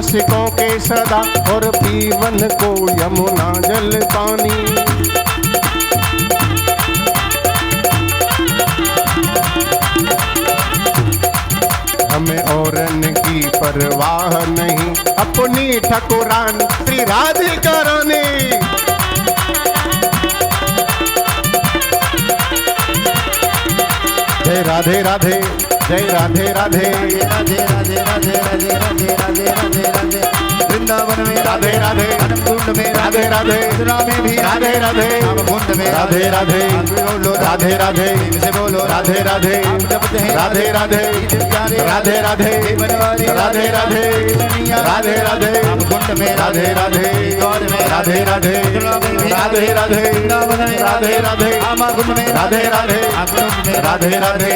आशिकों के सदा और पीवन को यमुना जल पानी। हमें औरन की परवाह नहीं, अपनी ठकुरान श्री राधिका रानी। जय राधे राधे, जय राधे राधे, राधे राधे राधे राधे राधे राधे राधे राधे। वृंदावन में राधे राधे, कुंड में राधे राधे, मथुरा में भी राधे राधे, कुंड में राधे राधे, बोलो राधे राधे, से बोलो राधे राधे, राधे राधे, राधे राधे, राधे राधे, राधे राधे, कुंड में राधे राधे, राधे राधे, राधे राधे, राधे राधे, कुंड में राधे राधे, राधे राधे, राधे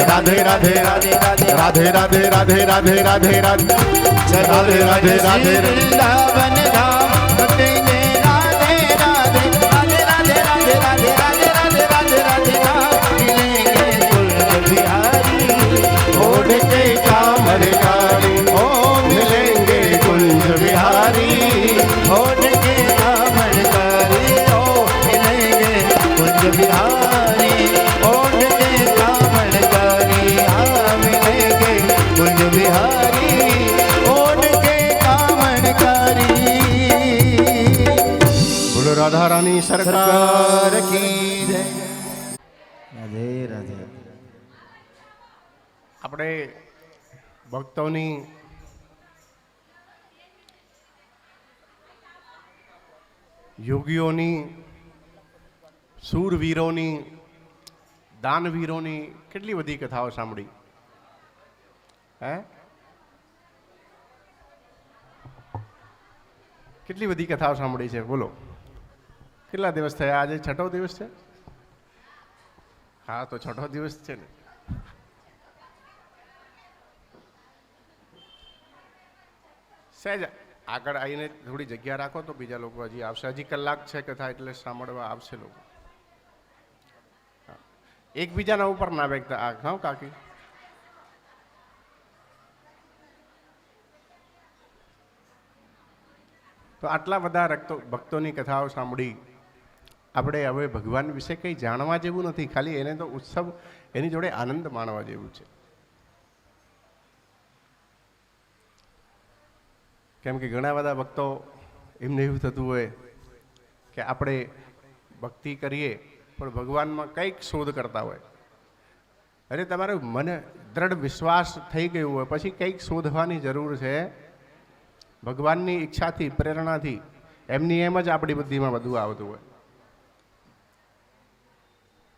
राधे, राधे राधे, राधे राधे, राधे राधे, राधे राधे, राधे वृंदावन धाम तेरे राधे राधे राधे राधे राधे राधे राधे राधे राधे राधे राम मिलेंगे कुंज बिहारी। ओढ़ के कामरकारी ओ मिलेंगे कुंज बिहारी। ओढ़ के कामरकारी ओ मिलेंगे कुंज बिहारी। ओढ़ के कामरकारी हाँ मिलेंगे कुंज बिहारी। ओढ़ के कामरकारी। बोलो राधा रानी सरकार की जय। राधे राधे। આપણે ભક્તોની યોગીઓની શૂરવીરોની દાનવીરોની કેટલી બધી કથાઓ સાંભળી હે કેટલી બધી કથાઓ સાંભળી છે બોલો કેટલા દિવસ થયા આજે છઠ્ઠો દિવસ છે હા તો છઠ્ઠો દિવસ છે ને સહેજ આગળ આવીને થોડી જગ્યા રાખો તો બીજા લોકો હજી આવશે હજી કલાક છે કથા એટલે સાંભળવા આવશે લોકો એકબીજાના ઉપર ના બેગતા આ હા કાકી તો આટલા બધા ભક્તોની કથાઓ સાંભળી આપણે હવે ભગવાન વિશે કંઈ જાણવા જેવું નથી ખાલી એને તો ઉત્સવ એની જોડે આનંદ માણવા જેવું છે કેમ કે ઘણા બધા ભક્તો એમને એવું થતું હોય કે આપણે ભક્તિ કરીએ પણ ભગવાનમાં કંઈક શોધ કરતા હોય અરે તમારે મને દ્રઢ વિશ્વાસ થઈ ગયું હોય પછી કંઈક શોધવાની જરૂર છે ભગવાનની ઈચ્છાથી પ્રેરણાથી એમની એમ જ આપણી બુદ્ધિમાં બધું આવતું હોય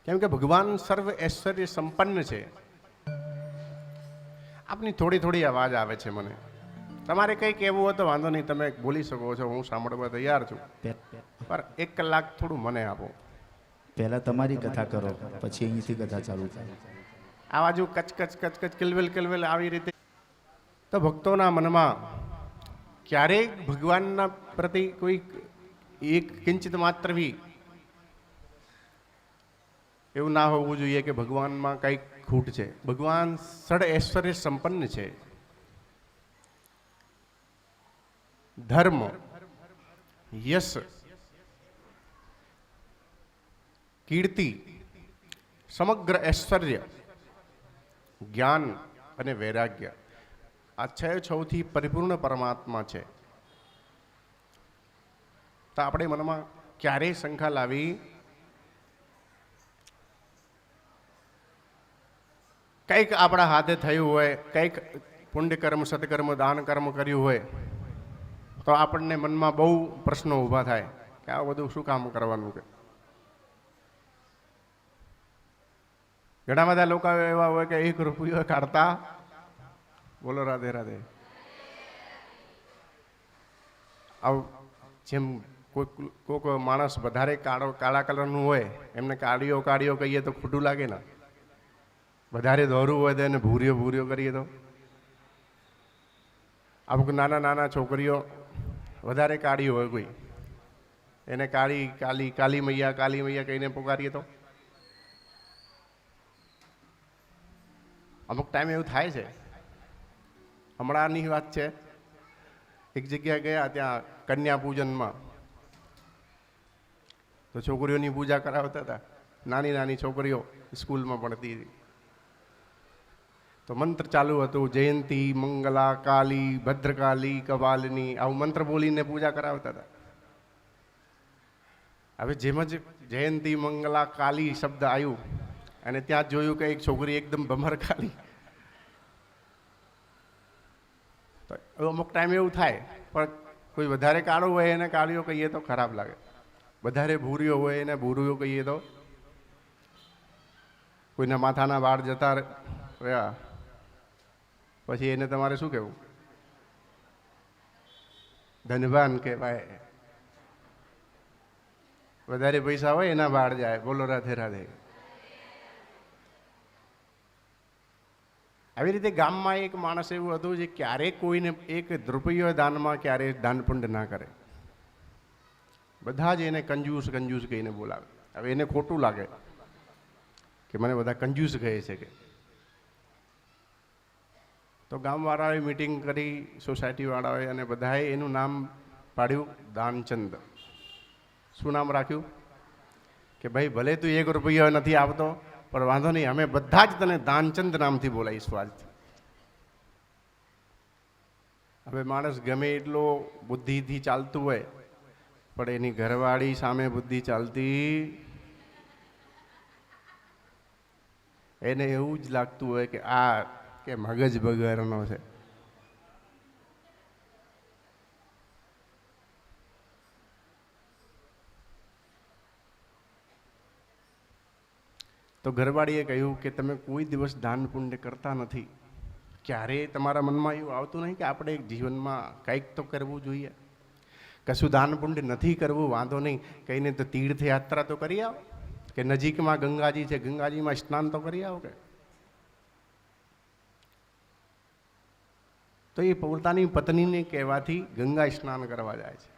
કેમ કે ભગવાન સર્વ ઐશ્વર્ય સંપન્ન છે આપની થોડી થોડી અવાજ આવે છે મને તમારે કંઈ કહેવું હોય તો વાંધો નહીં તમે બોલી શકો છો હું સાંભળવા તૈયાર છું પર 1 કલાક થોડું મને આપો પહેલા તમારી કથા કરો પછી અહીંથી કથા ચાલુ થાય આ બાજુ કચ કચ કચ કચ કિલવેલ કિલવેલ આવી રીતે તો ભક્તોના મનમાં ક્યારેક ભગવાનના પ્રતિ કોઈ એક કિંચિત માત્ર બી એવું ના હોવું જોઈએ કે ભગવાનમાં કંઈક ખૂટ છે ભગવાન સડ ઐશ્વર્ય સંપન્ન છે ધર્મ યશ કીર્તિ સમગ્ર ઐશ્વર્ય જ્ઞાન અને વૈરાગ્ય આ છથી પરિપૂર્ણ પરમાત્મા છે તો આપણે મનમાં ક્યારેય શંકા લાવી કંઈક આપણા હાથે થયું હોય કંઈક પુણ્ય કર્મ સત્કર્મ દાન કર્મ કર્યું હોય તો આપણને મનમાં બહુ પ્રશ્નો ઊભા થાય કે આ બધું શું કામ કરવાનું કે ઘણા બધા લોકો એવા હોય કે 1 રૂપિયો કાઢતા બોલો રાધે રાધે આવું જેમ કોઈક માણસ વધારે કાળા કલરનું હોય એમને કાળીઓ કાળીઓ કહીએ તો ખોટું લાગે ને વધારે દોરું હોય તો એને ભૂર્યો ભૂર્યો કરીએ તો અમુક નાના નાના છોકરીઓ વધારે કાળી હોય કોઈ એને કાળી કાલી કાલી મૈયા કહીને પુકારીએ તો અમુક ટાઈમ એવું થાય છે હમણાંની વાત છે એક જગ્યાએ ગયા, ત્યાં કન્યા પૂજનમાં તો છોકરીઓની પૂજા કરાવતા હતા. નાની નાની છોકરીઓ સ્કૂલમાં ભણતી હતી. તો મંત્ર ચાલુ હતું, જયંતી મંગલા કાલી ભદ્રકાલી કપાલિની, આવું મંત્ર બોલીને પૂજા કરાવતા હતા. હવે જેમ જ જયંતી મંગલા કાલી શબ્દ આવ્યું અને ત્યાં જોયું કે એક છોકરી એકદમ ભમર કાલી. તો અમુક ટાઈમ એવું થાય, પણ કોઈ વધારે કાળો હોય એને કાળીઓ કહીએ તો ખરાબ લાગે, વધારે ભૂરીઓ હોય એને ભૂરીઓ કહીએ તો, કોઈના માથાના વાળ જતા રહ્યા પછી એને તમારે શું કહેવું? ધનવાન કહેવાય. વધારે પૈસા હોય એના વાળ જાય. બોલો રાધે રાધે. આવી રીતે ગામમાં એક માણસ એવું હતું જે ક્યારેય કોઈને એક રૂપિયો દાનમાં ક્યારેય દાન પુંડ ના કરે. બધા જ એને કંજૂસ કંજૂસ કહીને બોલાવે. હવે એને ખોટું લાગે કે મને બધા કંજૂસ કહે છે કે, તો ગામવાળાએ મિટિંગ કરી, સોસાયટીવાળાએ, અને બધાએ એનું નામ પાડ્યું દાનચંદ. શું નામ રાખ્યું? કે ભાઈ ભલે તું 1 રૂપિયો નથી આપતો પણ વાંધો નહીં, અમે બધા જ તને દાનચંદ નામથી બોલાવીશું આજથી. હવે માણસ ગમે એટલો બુદ્ધિથી ચાલતું હોય પણ એની ઘરવાળી સામે બુદ્ધિ ચાલતી, એને એવું જ લાગતું હોય કે આ કે મગજ બગાડનો છે. તો ઘરવાળીએ કહ્યું કે તમે કોઈ દિવસ દાન પુણ્ય કરતા નથી, ક્યારેય તમારા મનમાં એવું આવતું નહીં કે આપણે જીવનમાં કંઈક તો કરવું જોઈએ? કશું દાન પુણ્ય નથી કરવું, વાંધો નહીં, કહીને તો તીર્થયાત્રા તો કરી આવો, કે નજીકમાં ગંગાજી છે, ગંગાજીમાં સ્નાન તો કરી આવો. કે તો એ પોતાની પત્નીને કહેવાથી ગંગા સ્નાન કરવા જાય છે.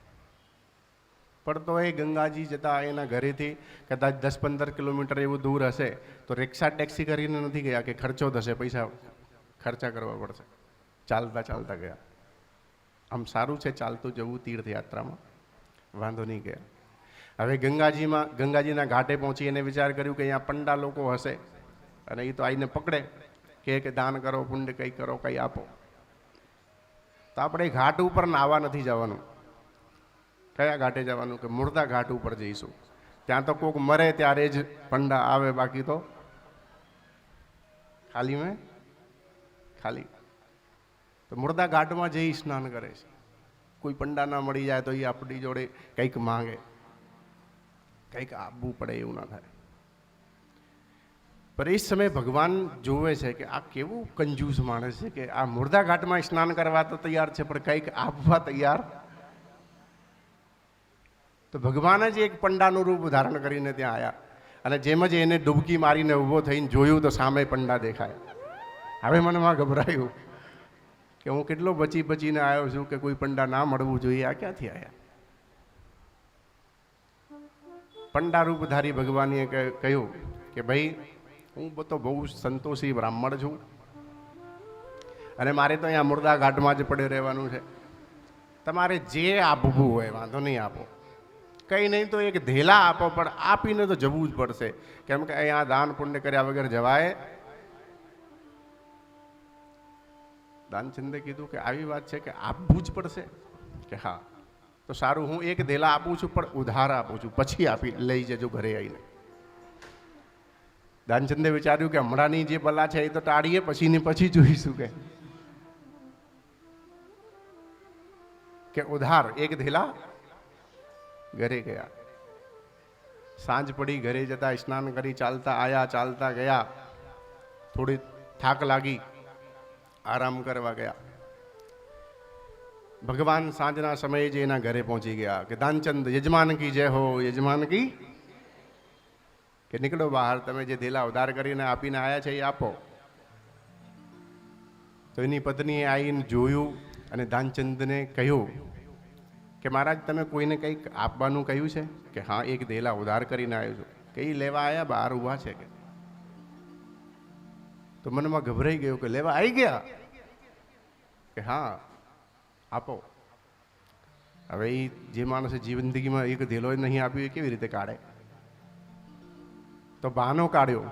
પણ તો એ ગંગાજી જતા એના ઘરેથી કદાચ 10-15 કિલોમીટર એવું દૂર હશે તો રિક્ષા ટેક્સી કરીને નથી ગયા કે ખર્ચો થશે, પૈસા ખર્ચા કરવા પડશે, ચાલતા ચાલતા ગયા. આમ સારું છે ચાલતું જવું તીર્થયાત્રામાં, વાંધો નહીં ગયા. હવે ગંગાજીના ઘાટે પહોંચી એને વિચાર કર્યું કે અહીંયા પંડા લોકો હશે અને એ તો આવીને પકડે કે દાન કરો, પુણ્ય કંઈ કરો, કંઈ આપો. તો આપણે ઘાટ ઉપર નાહવા નથી જવાનું. કયા ઘાટે જવાનું? કે મુર્દા ઘાટ ઉપર જઈશું. ત્યાં તો કોઈક મરે ત્યારે જ પંડા આવે, બાકી તો ખાલી. તો મુર્દા ઘાટમાં જઈ સ્નાન કરે છે. કોઈ પંડા ના મળી જાય તો એ આપણી જોડે કંઈક માંગે, કંઈક આપવું પડે, એવું ના થાય. પણ એ સમયે ભગવાન જોવે છે કે આ કેવું કંજૂસ માણસ છે કે આ મુર્દા ઘાટમાં સ્નાન કરવા તો તૈયાર છે પણ કંઈક આપવા તૈયાર. તો ભગવાન જ એક પંડાનું રૂપ ધારણ કરીને ત્યાં આવ્યા અને જેમ જ એને ડૂબકી મારીને ઊભો થઈને જોયું તો સામે પંડા દેખાય. હવે મનમાં ગભરાયું કે હું કેટલો બચીને આવ્યો છું કે કોઈ પંડા ના મળવું જોઈએ, આ ક્યાંથી આવ્યા? પંડા રૂપધારી ભગવાને કહ્યું કે ભાઈ હું તો બહુ સંતોષી બ્રાહ્મણ છું અને મારે તો અહીંયા મુર્દા ઘાટમાં જ પડે રહેવાનું છે. તમારે જે આપવું હોય વાંધો નહીં આપો, કંઈ નહીં તો એક ધેલા આપો, પણ આપીને તો જવું જ પડશે, કેમ કે અહીંયા દાન પુણ્ય કર્યા વગર જવાય. દાનચંદે કીધું કે આવી વાત છે કે આપવું જ પડશે? કે હા, તો સારું, હું એક ધેલા આપું છું પણ ઉધાર આપું છું, પછી આપી લઈ જજો ઘરે આવીને. દાનચંદે વિચાર્યું કે હમણાંની જે બલા છે એ તો ટાળીએ, પછી જોઈશું. કે ઉધાર એક ધેલા ઘરે ગયા. સાંજ પડી, ઘરે જતા સ્નાન કરી ચાલતા આયા, ચાલતા ગયા. થોડી થાક લાગી, આરામ કરવા ગયા. ભગવાન સાંજના સમયે જ એના ઘરે પહોંચી ગયા કે દાનચંદ યજમાન કી જય હો, યજમાન કી, કે નીકળો બહાર, તમે જે ધેલા ઉધાર કરીને આપીને આવ્યા છે એ આપો. તો એની પત્નીએ આવીને જોયું અને દાનચંદને કહ્યું કે મહારાજ તમે કોઈને કંઈક આપવાનું કહ્યું છે? કે હા, એક ધેલા ઉધાર કરીને આવ્યો છું. કે એ લેવા આવ્યા, બહાર ઊભા છે. કે તો મનમાં ગભરાઈ ગયું કે લેવા આવી ગયા? કે હા આપો. હવે એ જે માણસે જિંદગીમાં એક ધેલો નહીં આપ્યો એ કેવી રીતે કાઢે? તો બહાનો કાઢ્યો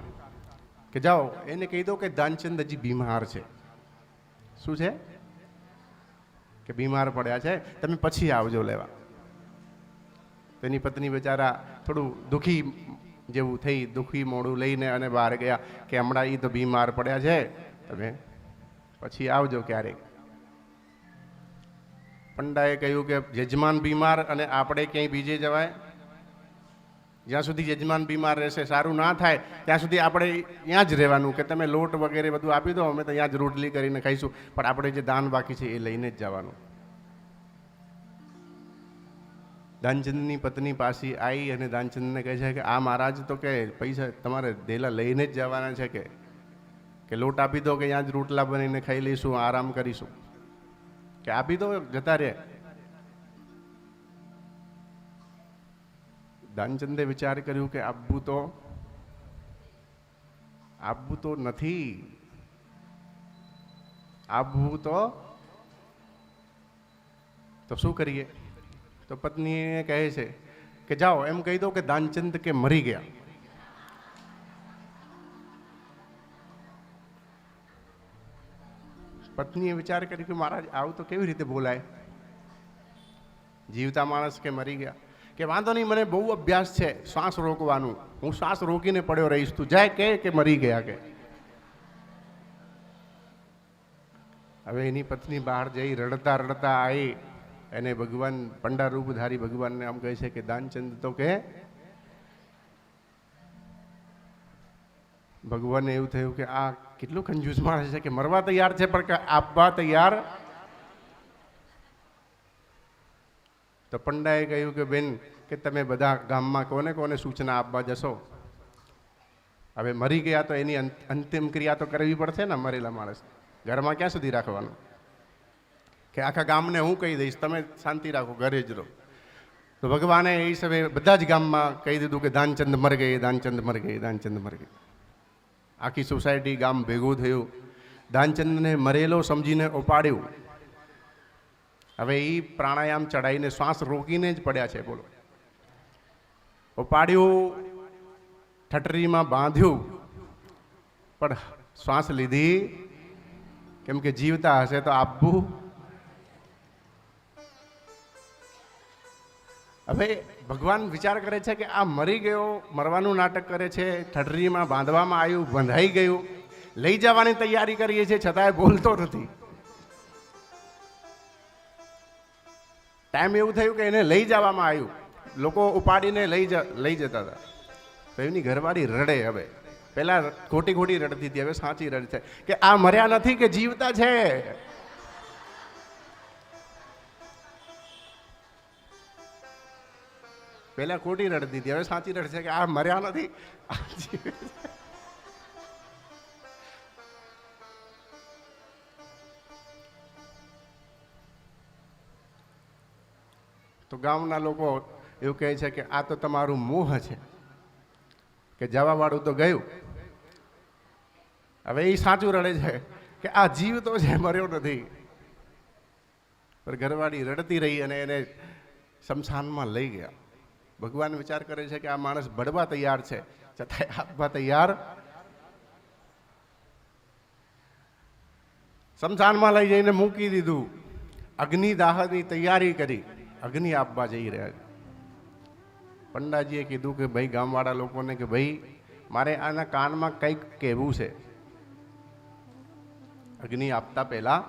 કે જાઓ એને કહી દો કે દાનચંદ હજી બીમાર છે. શું છે? કે બીમાર પડ્યા છે, તમે પછી આવજો લેવા. તેની પત્ની બિચારા થોડું દુઃખી જેવું થઈ, દુઃખી મોડું લઈને અને બહાર ગયા કે હમણાં એ તો બીમાર પડ્યા છે, તમે પછી આવજો ક્યારેક. પંડાએ કહ્યું કે યજમાન બીમાર અને આપણે ક્યાંય બીજે જવાય? જ્યાં સુધી યજમાન બીમાર રહેશે, સારું ના થાય ત્યાં સુધી આપણે ત્યાં જ રહેવાનું કે તમે લોટ વગેરે બધું આપી દો, અમે તો ત્યાં જ રોટલી કરીને ખાઈશું, પણ આપણે જે દાન બાકી છે એ લઈને જ જવાનું. દાનચંદની પત્ની પાછી આવી અને દાનચંદને કહે છે કે આ મહારાજ તો કે પૈસા તમારે ધેલા લઈને જ જવાના છે, કે લોટ આપી દો કે ત્યાં જ રોટલા બનીને ખાઈ લઈશું, આરામ કરીશું, કે આપી દો જતા રહે. દાનચંદે વિચાર કર્યું કે આપવું તો નથી, આપવું તો શું કરીએ? તો પત્ની કહે છે કે જાઓ એમ કહી દો કે દાનચંદ કે મરી ગયા. પત્નીએ વિચાર કર્યો કે મહારાજ આવું તો કેવી રીતે બોલાય? જીવતા માણસ કે મરી ગયા? કે વાંધો નહીં, મને બહુ અભ્યાસ છે શ્વાસ રોકવાનું, હું શ્વાસ રોકીને પડ્યો રહીશ, તું જાય કે મરી ગયા કે. હવે એની પત્ની બહાર જઈ રડતા રડતા આવી અને ભગવાન પંડા રૂપધારી ભગવાનને આમ કહે છે કે દાનચંદ તો કે. ભગવાનને એવું થયું કે આ કેટલું કંજૂસ માણસ છે કે મરવા તૈયાર છે પણ કે આપવા તૈયાર. તો પંડાએ કહ્યું કે બેન કે તમે બધા ગામમાં કોને કોને સૂચના આપવા જશો? હવે મરી ગયા તો એની અંતિમ ક્રિયા તો કરવી પડશે ને, મરેલા માણસ ઘરમાં ક્યાં સુધી રાખવાનું? કે આખા ગામને હું કહી દઈશ, તમે શાંતિ રાખો, ઘરે જ રહો. તો ભગવાને એ સમયે બધા જ ગામમાં કહી દીધું કે દાનચંદ મર ગઈ, દાનચંદ મર ગઈ, દાનચંદ મર ગઈ. આખી સોસાયટી ગામ ભેગું થયું, દાનચંદને મરેલો સમજીને ઉપાડ્યું. હવે એ પ્રાણાયામ ચડાવીને શ્વાસ રોકીને જ પડ્યા છે, બોલો. ઉપાડ્યું, ઠટરીમાં બાંધ્યું, પણ શ્વાસ લીધી, કેમ કે જીવતા હશે તો આપવું. હવે ભગવાન વિચાર કરે છે કે આ મરી ગયો, મરવાનું નાટક કરે છે, ઠટરીમાં બાંધવામાં આવ્યું, બંધાઈ ગયું, લઈ જવાની તૈયારી કરીએ છીએ છતાંય બોલતો નથી. ટાઈમ એવું થયું કે એને લઈ જવામાં આવ્યું, લોકો ઉપાડીને લઈ જતા હતા. તો એની ઘરવાળી રડે. હવે પહેલા ખોટી રડતી હતી, હવે સાચી રડે છે કે આ મર્યા નથી કે જીવતા છે. પહેલા ખોટી રડતી હતી, હવે સાચી રડે છે કે આ મર્યા નથી, આ જીવે છે. તો ગામના લોકો એવું કહે છે કે આ તો તમારું મોહ છે, કે જવાવાળું તો ગયું. હવે એ સાચું રડે છે કે આ જીવ તો છે, મર્યો નથી. પણ ઘરવાળી રડતી રહી અને એને શમશાનમાં લઈ ગયા. ભગવાન વિચાર કરે છે કે આ માણસ બળવા તૈયાર છે છતાંય આપવા તૈયાર. શમશાનમાં લઈ જઈને મૂકી દીધું, અગ્નિદાહની તૈયારી કરી, અગ્નિ આપવા જઈ રહ્યા છે. પંડાજીએ કીધું કે ભાઈ ગામવાળા લોકોને કે ભાઈ મારે આના કાનમાં કંઈક કહેવું છે. અગ્નિ આપતા પહેલા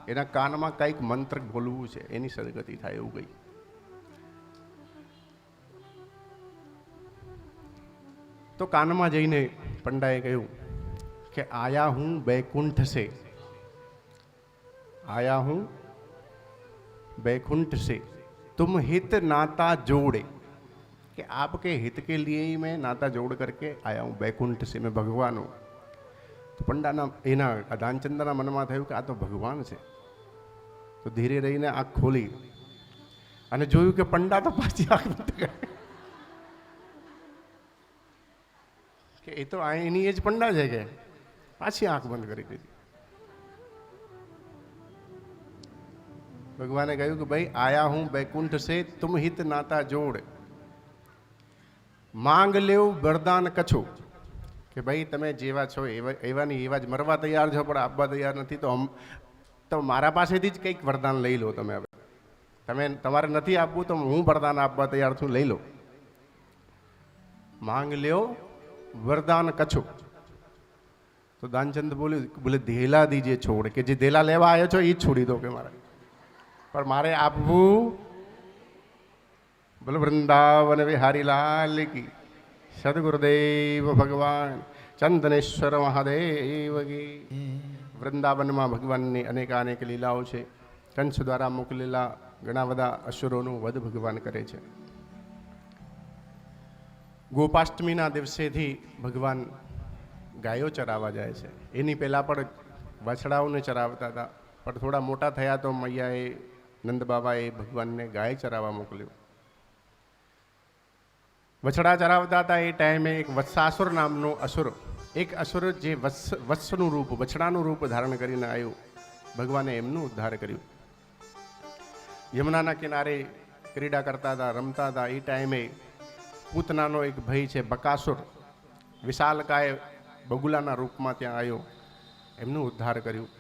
એના કાનમાં કંઈક મંત્ર બોલવું છે, એની સદગતિ થાય એવું ગઈ. તો કાનમાં જઈને પંડાએ કહ્યું કે આયા હું बैकुंठ से, आया हूं बैकुंठ से, तुम हित नाता जोड़े, कि आपके हित के लिए ही मैं नाता जोड़ करके आया हूं, बैकुंठ से, मैं भगवान हूं. तो पंडाना एना दानचंदना मनमा थયું કે આ તો ભગવાન છે. તો ધીરે રહીને આંખ ખોલી અને જોયું કે પંડા તો પાછી આંખ બંધ કરે કે એ તો એની એ જ પંડા છે, કે પાછી આંખ બંધ કરી દીધી. ભગવાને કહ્યું કે ભાઈ આયા હું વૈકુંઠ સે તુમ હિત નાતા જોડ, માંગ લેવ વરદાન કછું, કે ભાઈ તમે જેવા છો એવાની એવા જ મરવા તૈયાર છો, પણ આપવા તૈયાર નથી, તો મારા પાસેથી જ કંઈક વરદાન લઈ લો. તમે હવે તમે તમારે નથી આપવું તો હું વરદાન આપવા તૈયાર છું, લઈ લો. માંગ લ્યો વરદાન કછું. તો દાનચંદ બોલ્યું, બોલે ધેલા દીજે છોડ, કે જે ધેલા લેવા આવ્યો છો એ જ છોડી દો, કે મારે પણ મારે આપવું. બોલો વૃંદાવન વિહારી લાલ કી, સદગુરુદેવ ભગવાન ચંદનેશ્વર મહાદેવ કી. વૃંદાવનમાં ભગવાનની અનેકાનેક લીલાઓ છે. કંસ દ્વારા મોકલેલા ઘણા બધા અસુરોનું વધ ભગવાન કરે છે. ગોપાષ્ટમીના દિવસેથી ભગવાન ગાયો ચરાવવા જાય છે. એની પહેલાં પણ વાછડાઓને ચરાવતા હતા, પણ થોડા મોટા થયા તો મૈયાએ નંદ બાબાએ ભગવાનને ગાય ચરાવવા મોકલ્યું. વછડા ચરાવતા હતા એ ટાઈમે એક વત્સાસુર નામનો અસુર, એક અસુર જે વત્સનું રૂપ, વછડાનું રૂપ ધારણ કરીને આવ્યું. ભગવાને એમનું ઉદ્ધાર કર્યું. યમુનાના કિનારે ક્રીડા કરતા હતા, રમતા હતા. એ ટાઈમે પૂતનાનો એક ભાઈ છે બકાસુર, વિશાલકાય બગુલાના રૂપમાં ત્યાં આવ્યો, એમનું ઉદ્ધાર કર્યું.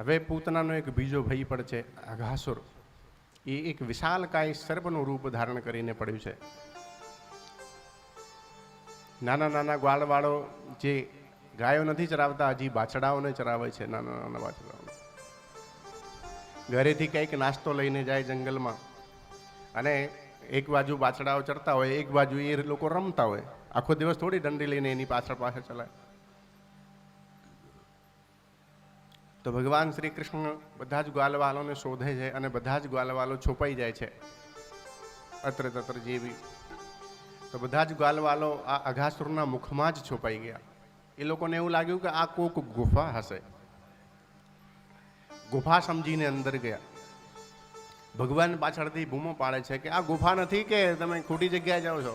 હવે પૂતનાનો એક બીજો ભાઈ પણ છે અઘાસુર, એ એક વિશાલકાય સર્પનું રૂપ ધારણ કરીને પડ્યું છે. નાના નાના ગ્વાલવાળો જે ગાયો નથી ચરાવતા, હજી બાછડાઓને ચરાવે છે, નાના નાના બાછડાઓ. ઘરેથી કંઈક નાસ્તો લઈને જાય જંગલમાં, અને એક બાજુ બાછડાઓ ચરતા હોય, એક બાજુ એ લોકો રમતા હોય. આખો દિવસ થોડી દંડી લઈને એની પાછળ પાછળ ચલાય. તો ભગવાન શ્રી કૃષ્ણ બધા જ ગ્વાલવાલોને શોધે છે, અને બધા જ ગ્વાલવાલો છુપાઈ જાય છે અત્ર તત્ર જેવી. તો બધા જ ગ્વાલવાલો આ અઘાસુરના મુખમાં જ છુપાઈ ગયા. એ લોકોને એવું લાગ્યું કે આ કોક ગુફા હશે. ગુફા સમજીને અંદર ગયા. ભગવાન પાછળથી બૂમો પાડે છે કે આ ગુફા નથી, કે તમે ખોટી જગ્યાએ જાઓ છો.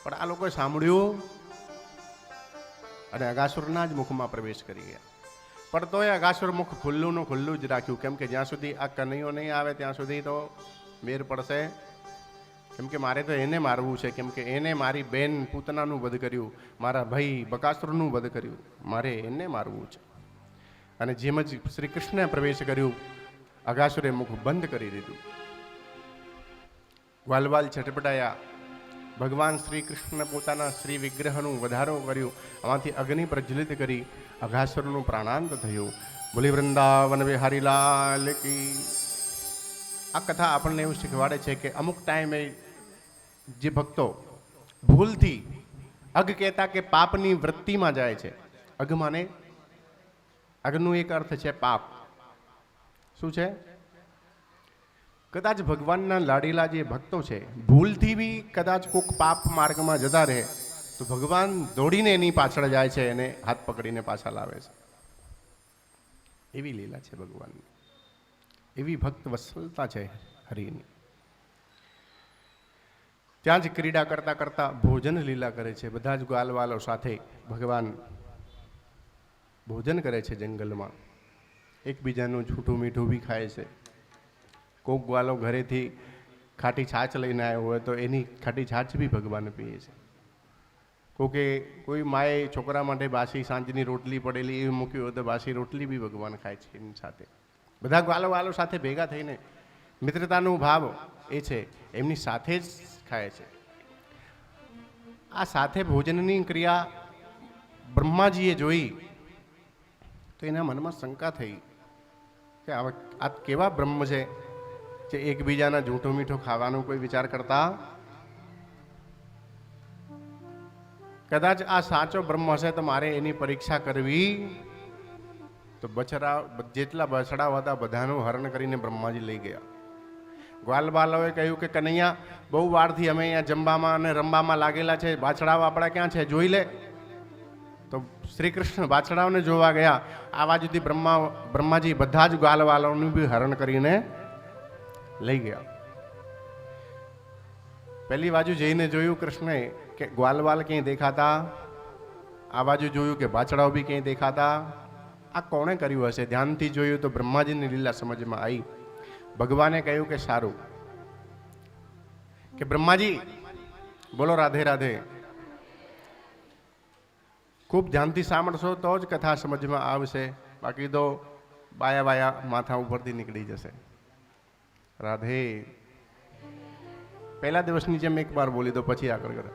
પણ આ લોકોએ સાંભળ્યું અને અઘાસુરના જ મુખમાં પ્રવેશ કરી ગયા. પણ તોય અઘાસુર મુખ ખુલ્લું જ રાખ્યું, કેમ કે જ્યાં સુધી આ કનૈયો નહીં આવે ત્યાં સુધી તો મેર પડશે. કેમ કે મારે તો એને મારવું છે, કેમ કે એને મારી બેન પૂતનાનું વધ કર્યું, મારા ભાઈ બકાસુરનું વધ કર્યું, મારે એને મારવું છે. અને જેમ જ શ્રી કૃષ્ણે પ્રવેશ કર્યું, અઘાસુરે મુખ બંધ કરી દીધું. ગ્વાલવાલ છટપટાયા. ભગવાન શ્રી કૃષ્ણ પોતાના શ્રી વિગ્રહનું વધારો કર્યું, આમાંથી અગ્નિ પ્રજ્વલિત કરી અઘાસુરનું પ્રાણાંત થયું. બોલી વૃંદાવન વિહારી લાલ કી. આ કથા આપણને એવું શીખવાડે છે કે અમુક ટાઈમે જે ભક્તો ભૂલથી અગ કહેતા કે પાપની વૃત્તિમાં જાય છે. અગ માને, અગનું એક અર્થ છે પાપ. શું છે? કદાચ ભગવાનના લાડીલા જે ભક્તો છે, ભૂલથી બી કદાચ કોઈક પાપ માર્ગમાં જતા રહે તો ભગવાન દોડીને એની પાછળ જાય છે, એને હાથ પકડીને પાછા લાવે છે. એવી લીલા છે ભગવાનની, એવી ભક્ત વત્સલતા છે હરિની. ત્યાં જ ક્રીડા કરતા કરતા ભોજન લીલા કરે છે. બધા જ ગ્વાલવાલો સાથે ભગવાન ભોજન કરે છે જંગલમાં. એકબીજાનું છૂટું મીઠું બી ખાય છે. કોક ગ્વાલો ઘરેથી ખાટી છાશ લઈને આવ્યો હોય તો એની ખાટી છાશ બી ભગવાન પીએ છે. કોઈ માએ છોકરા માટે બાસી સાંજની રોટલી પડેલી એવી મૂકી હોય તો બાસી રોટલી બી ભગવાન ખાય છે એની સાથે. બધા ગ્વાલો સાથે ભેગા થઈને મિત્રતાનો ભાવ એ છે, એમની સાથે જ ખાય છે. આ સાથે ભોજનની ક્રિયા બ્રહ્માજીએ જોઈ તો એના મનમાં શંકા થઈ કે આ કેવા બ્રહ્મ છે જે એકબીજાના જૂઠું મીઠું ખાવાનું કોઈ વિચાર કરતા. કદાચ આ સાચો બ્રહ્મ હશે તો મારે એની પરીક્ષા કરવી. તો જેટલા બછડાઓ હતા બધાનું હરણ કરીને બ્રહ્માજી લઈ ગયા. ગ્વાલવાલોએ કહ્યું કે કનૈયા, બહુ વારથી અમે અહીંયા જમવામાં અને રમવામાં લાગેલા છે, બાછડાઓ આપણા ક્યાં છે, જોઈ લે. તો શ્રી કૃષ્ણ બાછડાઓને જોવા ગયા. આ બાજુથી બ્રહ્માજી બધા જ ગ્વાલવાલોનું બી હરણ કરીને લઈ ગયા. પહેલી બાજુ જઈને જોયું કૃષ્ણે કે ગ્વાલવાલ ક્યાંય દેખાતા. આ બાજુ જોયું કે બાછડાઓ બી ક્યાંય દેખાતા. આ કોણે કર્યું હશે? ધ્યાનથી જોયું તો બ્રહ્માજીની લીલા સમજમાં આવી. ભગવાને કહ્યું કે સારું, કે બ્રહ્માજી બોલો રાધે રાધે. ખૂબ ધ્યાનથી સાંભળશો તો જ કથા સમજમાં આવશે, બાકી તો બાયા બાયા માથા ઉપરથી નીકળી જશે. રાધે. પહેલા દિવસની જેમ એક વાર બોલી દો, પછી આગળ કરો.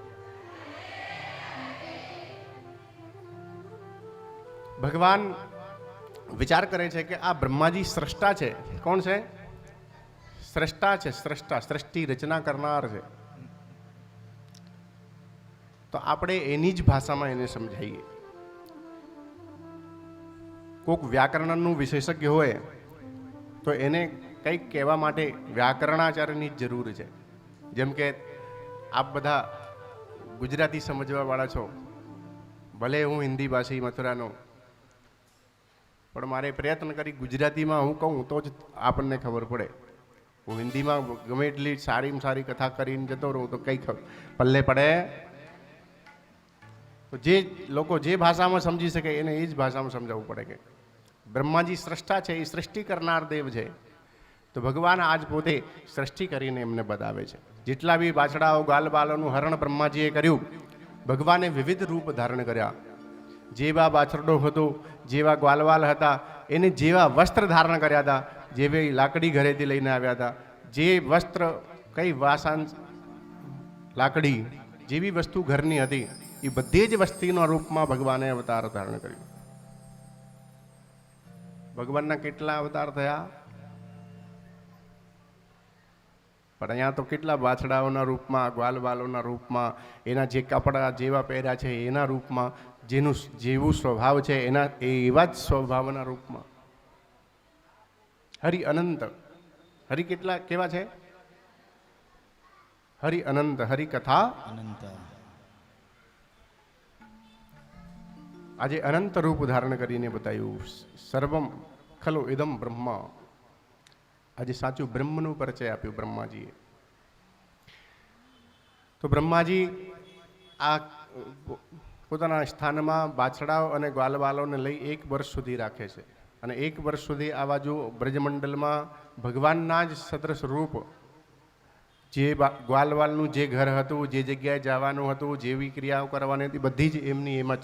ભગવાન વિચાર કરે છે કે આ બ્રહ્માજી સ્રષ્ટા છે. કોણ છે? સ્રષ્ટા છે. સ્રષ્ટા, સૃષ્ટિ રચના કરનાર છે. તો આપણે એની જ ભાષામાં એને સમજાવીએ. કોઈક વ્યાકરણનું વિશેષજ્ઞ હોય તો એને કંઈક કહેવા માટે વ્યાકરણાચાર્યની જ જરૂર છે. જેમ કે આપ બધા ગુજરાતી સમજવાવાળા છો, ભલે હું હિન્દી ભાષી મથુરાનો, પણ મારે પ્રયત્ન કરી ગુજરાતીમાં હું કહું તો જ આપણને ખબર પડે. હું હિન્દીમાં ગમે એટલી સારીમાં સારી કથા કરીને જતો રહું તો કંઈ પલ્લે પડે. તો જે લોકો જે ભાષામાં સમજી શકે એને એ જ ભાષામાં સમજાવવું પડે કે બ્રહ્માજી સ્રષ્ટા છે, એ સૃષ્ટિ કરનાર દેવ છે. તો ભગવાન આજ પોતે સૃષ્ટિ કરીને એમને બતાવે છે. જેટલા બી બાછડાઓ ગાલબાલોનું હરણ બ્રહ્માજીએ કર્યું, ભગવાને વિવિધ રૂપ ધારણ કર્યા. જેવા બાછરડો હતો, જેવા ગ્વાલવાલ હતા, એને જેવા વસ્ત્ર ધારણ કર્યા હતા, જેવી લાકડી ઘરેથી લઈને આવ્યા હતા, જે વસ્ત્ર કઈ વાસણ લાકડી જેવી વસ્તુ ઘરની હતી, એ બધી જ વસ્તુના રૂપમાં ભગવાને અવતાર ધારણ કર્યું. ભગવાનના કેટલા અવતાર થયા? પણ અહીંયા તો કેટલા બાછડાઓના રૂપમાં, ગ્વાલબાલોના રૂપમાં, એના જે કપડા જેવા પહેર્યા છે એના રૂપમાં, જેનું જેવું સ્વભાવ છે એના એવા જ સ્વભાવના રૂપમાં. હરિ અનંત. હરિ કેટલા કેવા છે? હરિ અનંત. હરિ કથા અનંત. આજે અનંત રૂપ ધારણ કરીને બતાવ્યું. સર્વમ ખલો ઇદમ બ્રહ્મ. આજે સાચું બ્રહ્મનું પરિચય આપ્યું બ્રહ્માજીએ. તો બ્રહ્માજી આ પોતાના સ્થાનમાં બાછડાઓ અને ગ્વાલબાલોને લઈ 1 વર્ષ સુધી રાખે છે. અને 1 વર્ષ સુધી આ બાજુ બ્રજમંડલમાં ભગવાનના જ સદૃશ રૂપ, જે ગ્વાલવાલનું જે ઘર હતું, જે જગ્યાએ જવાનું હતું, જેવી ક્રિયાઓ કરવાની હતી, બધી જ એમની એમ જ.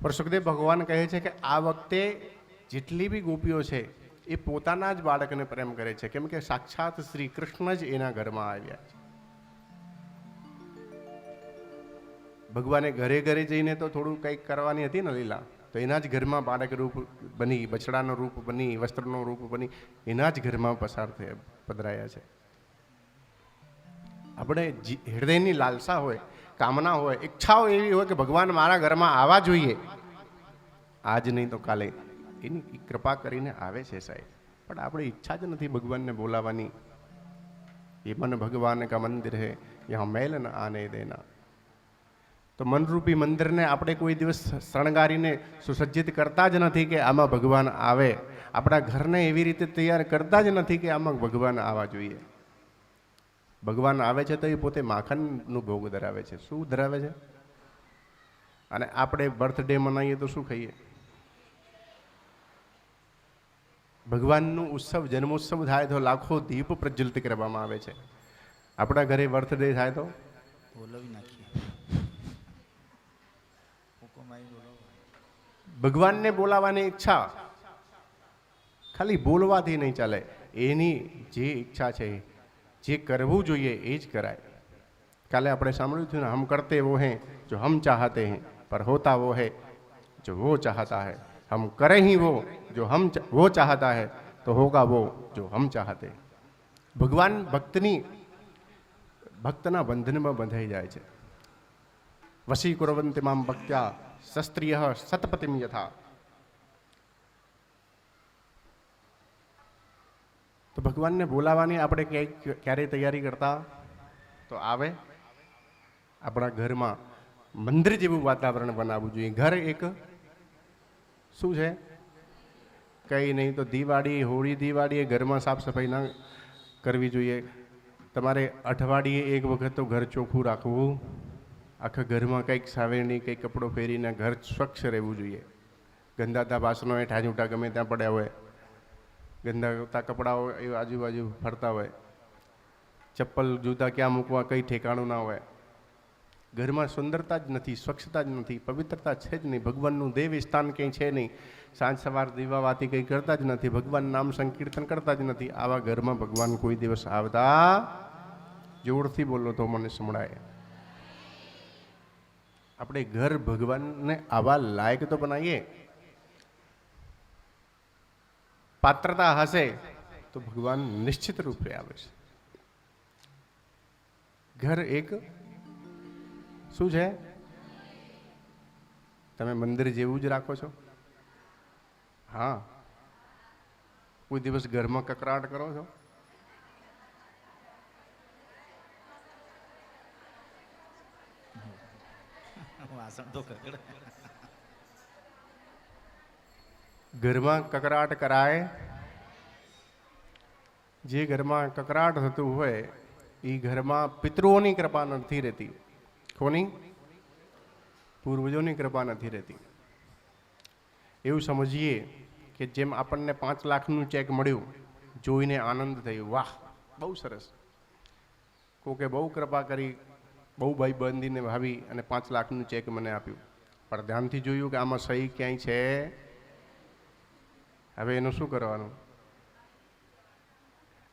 પણ સુખદેવ ભગવાન કહે છે કે આ વખતે જેટલી બી ગોપીઓ છે એ પોતાના જ બાળકને પ્રેમ કરે છે, કેમ કે સાક્ષાત શ્રી કૃષ્ણ જ એના ઘરમાં આવ્યા છે. ભગવાને ઘરે ઘરે જઈને તો થોડું કંઈક કરવાની હતી ને લીલા, તો એના જ ઘરમાં બાળક રૂપ બની, બછડાનું રૂપ બની, વસ્ત્રનું રૂપ બની, એના જ ઘરમાં પધરાયા છે. આપણે હૃદયની લાલસા હોય, કામના હોય, ઈચ્છાઓ એવી હોય કે ભગવાન મારા ઘરમાં આવવા જોઈએ, આજ નહીં તો કાલે, એની કૃપા કરીને આવે છે સાહેબ. પણ આપણે ઈચ્છા જ નથી ભગવાનને બોલાવવાની. એ મન ભગવાન કા મંદિર હે, યહાં મેલ ન આને દેના. તો મનરૂપી મંદિરને આપણે કોઈ દિવસ શણગારીને સુસજ્જિત કરતા જ નથી કે આમાં ભગવાન આવે. આપણા ઘરને એવી રીતે તૈયાર કરતા જ નથી કે આમાં ભગવાન આવવા જોઈએ. ભગવાન આવે છે તો એ પોતે માખણનું ભોગ ધરાવે છે. શું ધરાવે છે? અને આપણે બર્થડે મનાવીએ તો શું ખાઈએ? ભગવાનનું ઉત્સવ, જન્મોત્સવ થાય તો લાખો દીપ પ્રજ્વલિત કરવામાં આવે છે. આપણા ઘરે બર્થડે થાય તો બોલાવી નાખીએ. ભગવાનને બોલાવવાની ઈચ્છા ખાલી બોલવાથી નહીં ચાલે. એની જે ઈચ્છા છે, જે કરવું જોઈએ એ જ કરાય. કાલે આપણે સાંભળ્યું હતું ને, હમ કરતે વો હૈ જો હમ ચાહતે હૈ, પર હોતા વો હૈ જો વો ચાહતા હૈ. हम करें ही वो जो वो चाहता है, तो होगा वो जो हम चाहते हैं. ભગવાન ભક્તના બંધનમાં બંધાઈ જાય છે. વશી કુર્વન્તિ મામ ભક્ત્યા શસ્ત્રિયઃ સતપતિમ યથા. તો ભગવાનને બોલાવવાની આપણે ક્યારે તૈયારી કરતા? તો આવે આપણા ઘરમાં મંદિર જેવું વાતાવરણ બનાવવું જોઈએ. ઘર એક શું છે? કંઈ નહીં તો દિવાળી, હોળી, દિવાળીએ ઘરમાં સાફ સફાઈ ના કરવી જોઈએ. તમારે અઠવાડિયે 1 વખત તો ઘર ચોખ્ખું રાખવું આખા ઘરમાં કંઈક સાવેરણી કંઈક કપડો પહેરીને ઘર સ્વચ્છ રહેવું જોઈએ. ગંદાતા વાસણો હેઠા જૂઠા ગમે ત્યાં પડ્યા હોય, ગંદાતા કપડાઓ એ આજુબાજુ ફરતા હોય, ચપ્પલ જૂતા ક્યાં મૂકવા કંઈ ઠેકાણું ના હોય. ઘરમાં સુંદરતા જ નથી, સ્વચ્છતા જ નથી, પવિત્રતા છે જ નહીં. ભગવાનનું દેવ સ્થાન કંઈ છે નહીં. સાંજ સવાર દીવાવાતી કંઈ કરતા જ નથી, ભગવાન નામ સંકીર્તન કરતા જ નથી. આવા ઘરમાં ભગવાન કોઈ દિવસ આવતા, જોરથી બોલો તો મને સંભળાય. આપણે ઘર ભગવાનને આવા લાયક તો બનાવીએ. પાત્રતા હશે તો ભગવાન નિશ્ચિત રૂપે આવે છે. ઘર એક શું છે? તમે મંદિર જેવું જ રાખો છો? હા. કોઈ દિવસ ઘરમાં કકરાટ કરો છો? ઘરમાં કકરાટ કરાય. જે ઘરમાં કકરાટ થતું હોય એ ઘરમાં પિતૃઓની કૃપા નથી રહેતી. કોની? પૂર્વજોની કૃપા નથી રહેતી. એવું સમજીએ કે જેમ આપણને 5 લાખનું ચેક મળ્યું, જોઈને આનંદ થયો, વાહ બહુ સરસ, કોકે બહુ કૃપા કરી, બહુ ભાઈ બંધીને ભાવી અને 5 લાખનું ચેક મને આપ્યું. પણ ધ્યાનથી જોયું કે આમાં સહી ક્યાંય છે? હવે એનું શું કરવાનું?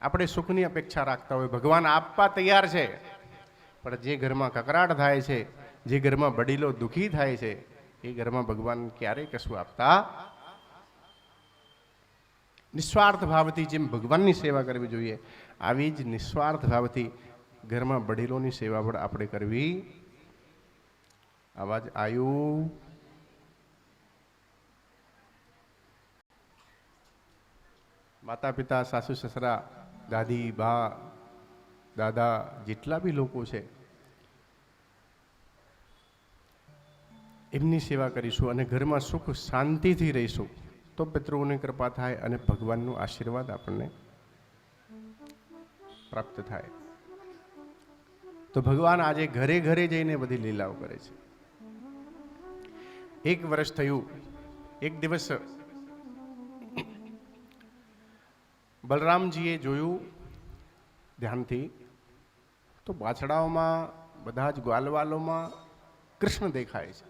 આપણે સુખની અપેક્ષા રાખતા હોય, ભગવાન આપવા તૈયાર છે, પણ જે ઘરમાં કકરાટ થાય છે, જે ઘરમાં વડીલો દુઃખી થાય છે, એ ઘરમાં ભગવાન ક્યારેય કશું આપતા. નિસ્વાર્થ ભાવથી જેમ ભગવાનની સેવા કરવી જોઈએ, આવી જ નિસ્વાર્થ ભાવથી ઘરમાં વડીલોની સેવા પણ આપણે કરવી. અવાજ આવ્યું? માતા પિતા, સાસુ સસરા, દાદી બા, દાદા, જેટલા બી લોકો છે એમની સેવા કરીશું અને ઘરમાં સુખ શાંતિથી રહીશું તો પિતૃઓની કૃપા થાય અને ભગવાનનું આશીર્વાદ આપણને પ્રાપ્ત થાય. તો ભગવાન આજે ઘરે ઘરે જઈને બધી લીલાઓ કરે છે. 1 વર્ષ થયું, એક દિવસ બલરામજીએ જોયું ધ્યાનથી તો વાછડાઓમાં, બધા જ ગ્વાલવાલોમાં કૃષ્ણ દેખાય છે.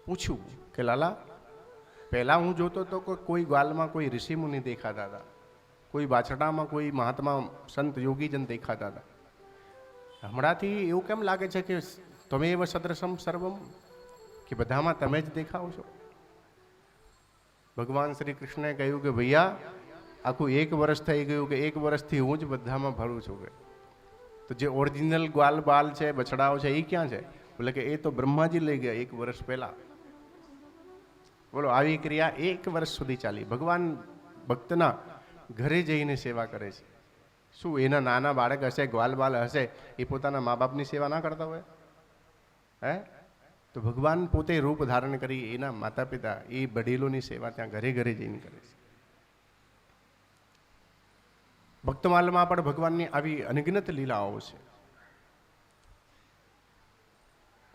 પૂછ્યું કે લાલા, પહેલાં હું જોતો તો કોઈ ગ્વાલમાં કોઈ ઋષિમુનિ દેખાતા હતા, કોઈ વાછડામાં કોઈ મહાત્મા સંત યોગીજન દેખાતા હતા. હમણાંથી એવું કેમ લાગે છે કે તમે એવ સદૃશમ સર્વમ, કે બધામાં તમે જ દેખાવ છો? ભગવાન શ્રી કૃષ્ણએ કહ્યું કે ભૈયા, આખું 1 વર્ષ થઈ ગયું કે 1 વર્ષથી હું જ બધામાં ભરું છું. કે તો જે ઓરિજિનલ ગ્વાલ બાલ છે, બછડાઓ છે, એ ક્યાં છે? બોલે કે એ તો બ્રહ્માજી લઈ ગયા 1 વર્ષ પહેલા. બોલો, આવી ક્રિયા 1 વર્ષ સુધી ચાલી. ભગવાન ભક્તના ઘરે જઈને સેવા કરે છે. શું એના નાના બાળક હશે, ગ્વાલ બાલ હશે, એ પોતાના મા બાપની સેવા ના કરતા હોય? હે? તો ભગવાન પોતે રૂપ ધારણ કરી એના માતા પિતા, એ વડીલોની સેવા ત્યાં ઘરે ઘરે જઈને કરે છે. ભક્તમાલમાં પણ ભગવાનની આવી અનગિનત લીલાઓ છે.